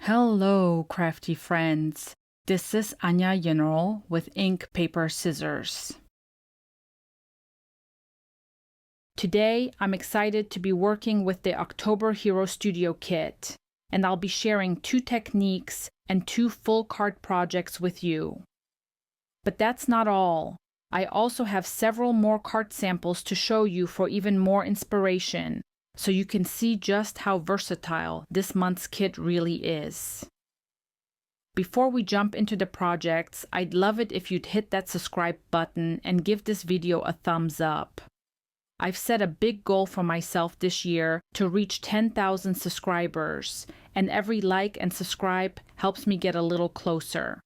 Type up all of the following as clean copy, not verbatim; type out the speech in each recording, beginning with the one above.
Hello, crafty friends. This is Anya General with Ink, Paper, Scissors. Today, I'm excited to be working with the October Hero Studio Kit, and I'll be sharing 2 techniques and 2 full card projects with you. But that's not all. I also have several more card samples to show you for even more inspiration, so you can see just how versatile this month's kit really is. Before we jump into the projects, I'd love it if you'd hit that subscribe button and give this video a thumbs up. I've set a big goal for myself this year to reach 10,000 subscribers, and every like and subscribe helps me get a little closer.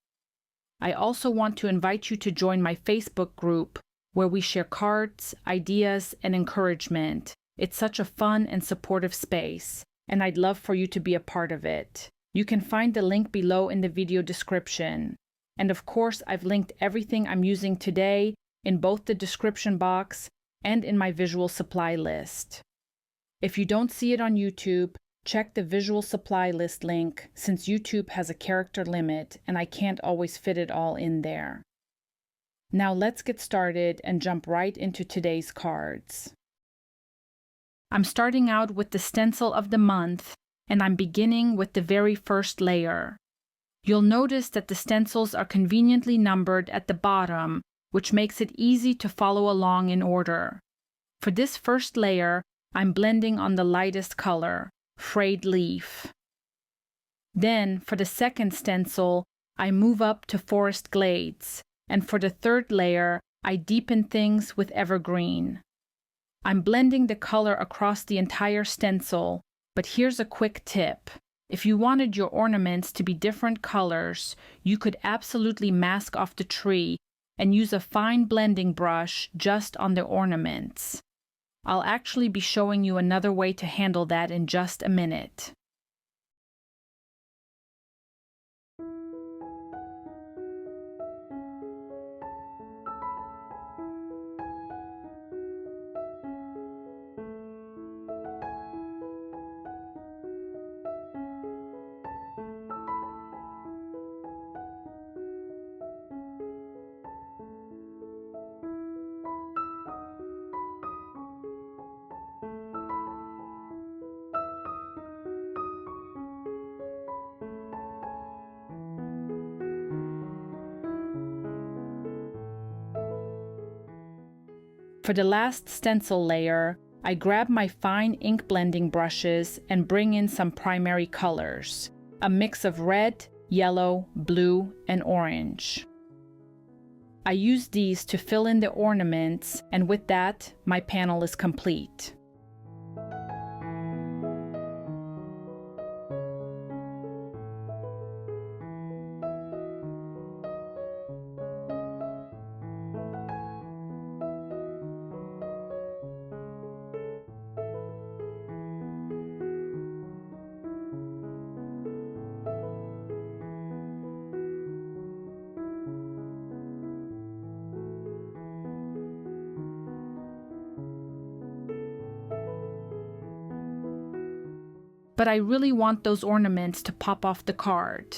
I also want to invite you to join my Facebook group, where we share cards, ideas, and encouragement. It's such a fun and supportive space, and I'd love for you to be a part of it. You can find the link below in the video description. And of course, I've linked everything I'm using today in both the description box and in my visual supply list. If you don't see it on YouTube, check the visual supply list link, since YouTube has a character limit and I can't always fit it all in there. Now let's get started and jump right into today's cards. I'm starting out with the stencil of the month, and I'm beginning with the very first layer. You'll notice that the stencils are conveniently numbered at the bottom, which makes it easy to follow along in order. For this first layer, I'm blending on the lightest color, Frayed Leaf. Then, for the second stencil, I move up to Forest Glades, and for the third layer, I deepen things with Evergreen. I'm blending the color across the entire stencil, but here's a quick tip. If you wanted your ornaments to be different colors, you could absolutely mask off the tree and use a fine blending brush just on the ornaments. I'll actually be showing you another way to handle that in just a minute. For the last stencil layer, I grab my fine ink blending brushes and bring in some primary colors, a mix of red, yellow, blue, and orange. I use these to fill in the ornaments, and with that, my panel is complete. But I really want those ornaments to pop off the card.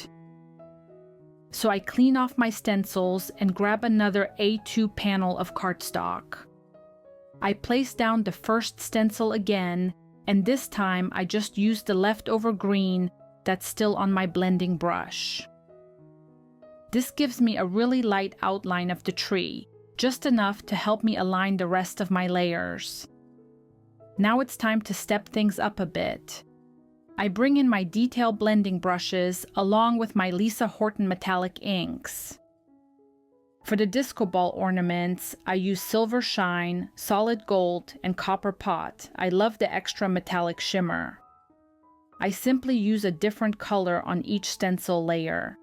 So I clean off my stencils and grab another A2 panel of cardstock. I place down the first stencil again, and this time I just use the leftover green that's still on my blending brush. This gives me a really light outline of the tree, just enough to help me align the rest of my layers. Now it's time to step things up a bit. I bring in my detail blending brushes along with my Lisa Horton metallic inks. For the disco ball ornaments, I use Silver Shine, Solid Gold, and Copper Pot. I love the extra metallic shimmer. I simply use a different color on each stencil layer.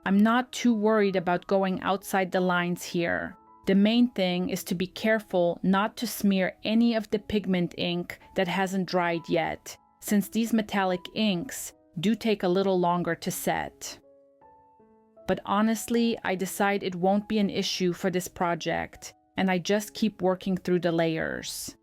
I'm not too worried about going outside the lines here. The main thing is to be careful not to smear any of the pigment ink that hasn't dried yet, since these metallic inks do take a little longer to set. But honestly, I decide it won't be an issue for this project, and I just keep working through the layers.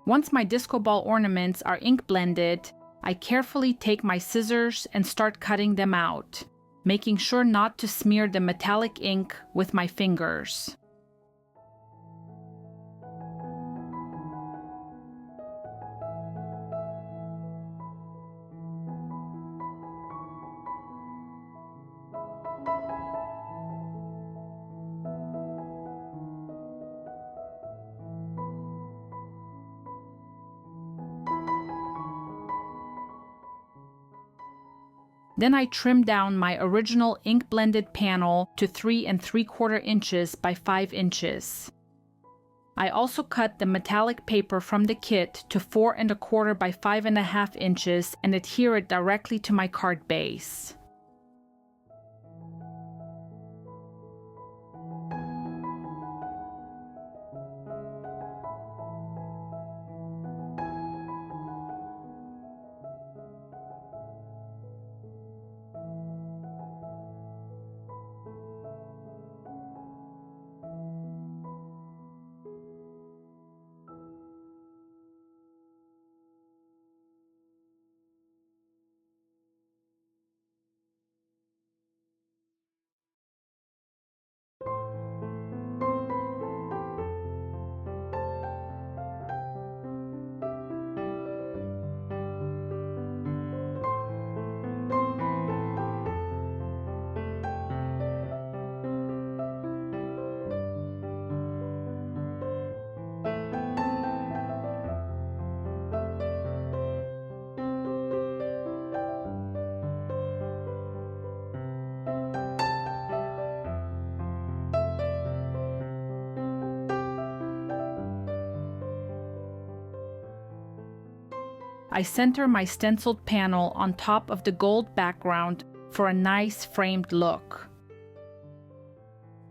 Once my disco ball ornaments are ink blended, I carefully take my scissors and start cutting them out, making sure not to smear the metallic ink with my fingers. Then I trim down my original ink-blended panel to 3 3/4 inches by 5 inches. I also cut the metallic paper from the kit to 4 1/4 by 5 1/2 inches and adhere it directly to my card base. I center my stenciled panel on top of the gold background for a nice framed look.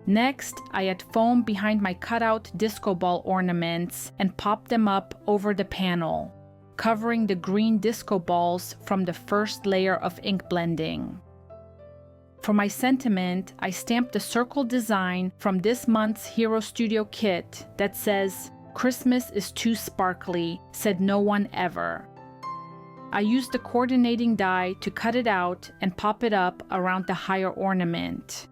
Next, I add foam behind my cutout disco ball ornaments and pop them up over the panel, covering the green disco balls from the first layer of ink blending. For my sentiment, I stamped a circle design from this month's Hero Studio kit that says, "Christmas is too sparkly, said no one ever." I used the coordinating die to cut it out and pop it up around the higher ornament.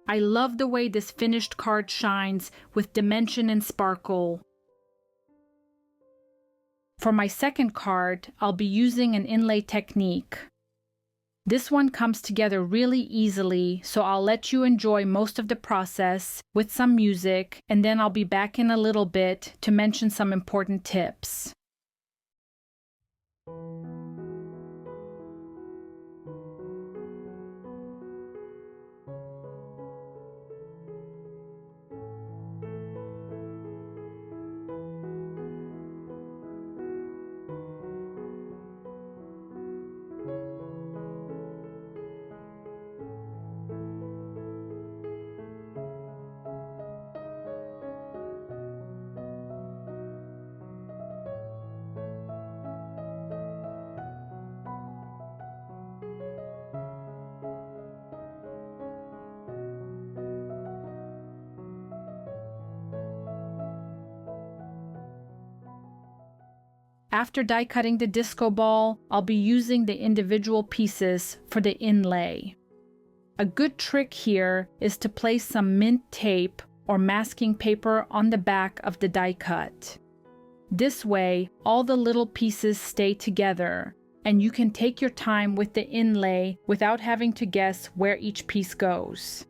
I love the way this finished card shines with dimension and sparkle. For my second card, I'll be using an inlay technique. This one comes together really easily, so I'll let you enjoy most of the process with some music, and then I'll be back in a little bit to mention some important tips. After die cutting the disco ball, I'll be using the individual pieces for the inlay. A good trick here is to place some mint tape or masking paper on the back of the die cut. This way, all the little pieces stay together, and you can take your time with the inlay without having to guess where each piece goes.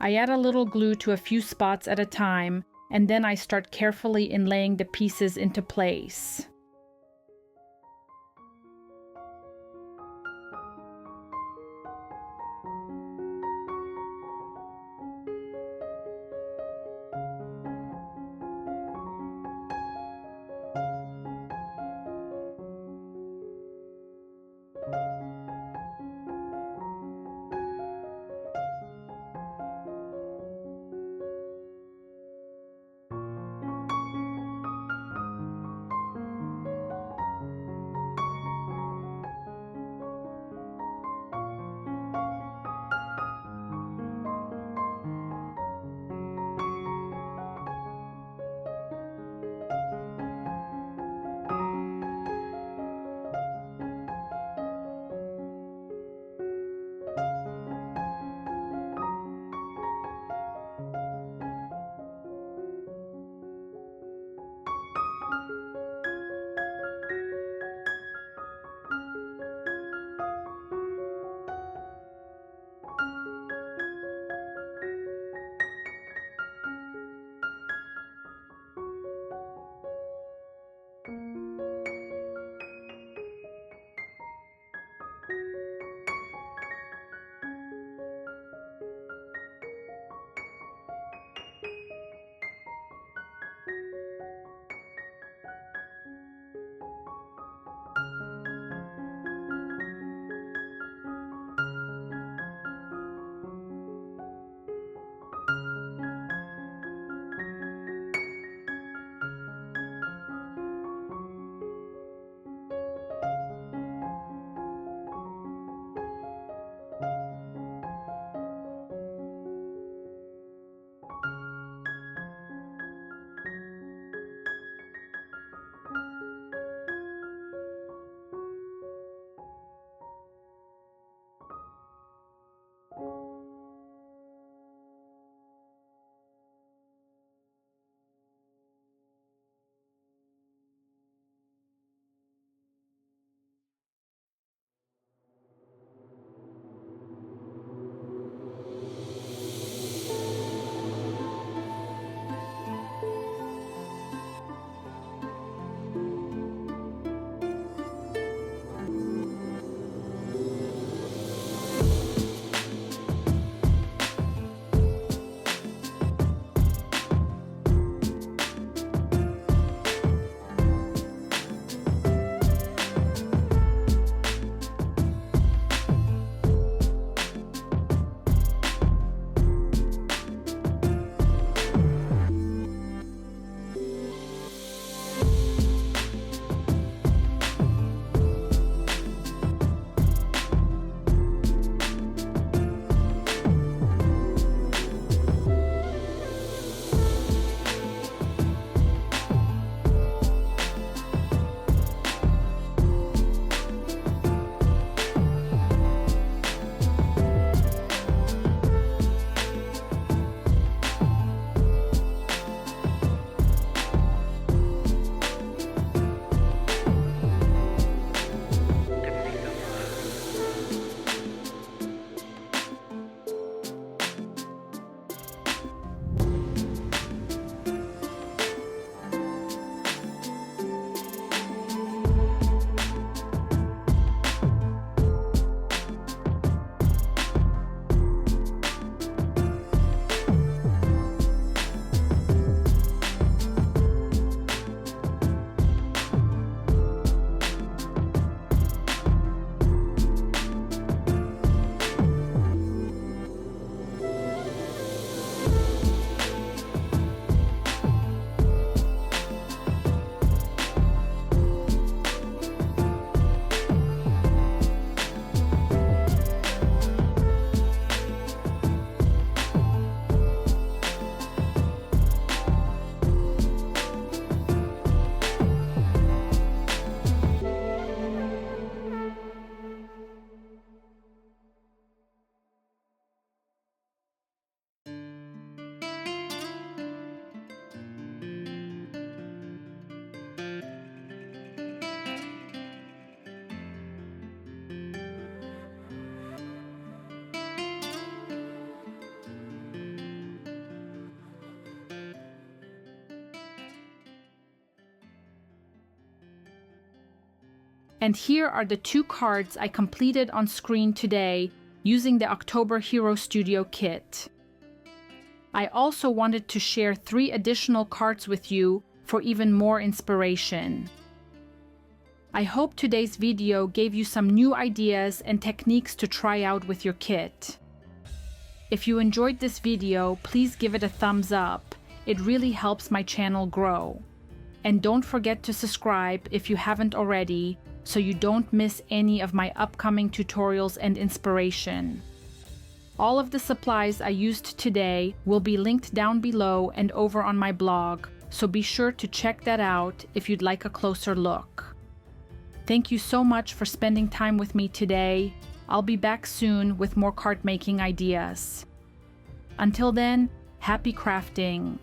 I add a little glue to a few spots at a time, and then I start carefully inlaying the pieces into place. And here are the 2 cards I completed on screen today using the October Hero Studio kit. I also wanted to share 3 additional cards with you for even more inspiration. I hope today's video gave you some new ideas and techniques to try out with your kit. If you enjoyed this video, please give it a thumbs up. It really helps my channel grow. And don't forget to subscribe if you haven't already, so you don't miss any of my upcoming tutorials and inspiration. All of the supplies I used today will be linked down below and over on my blog, so be sure to check that out if you'd like a closer look. Thank you so much for spending time with me today. I'll be back soon with more card making ideas. Until then, happy crafting!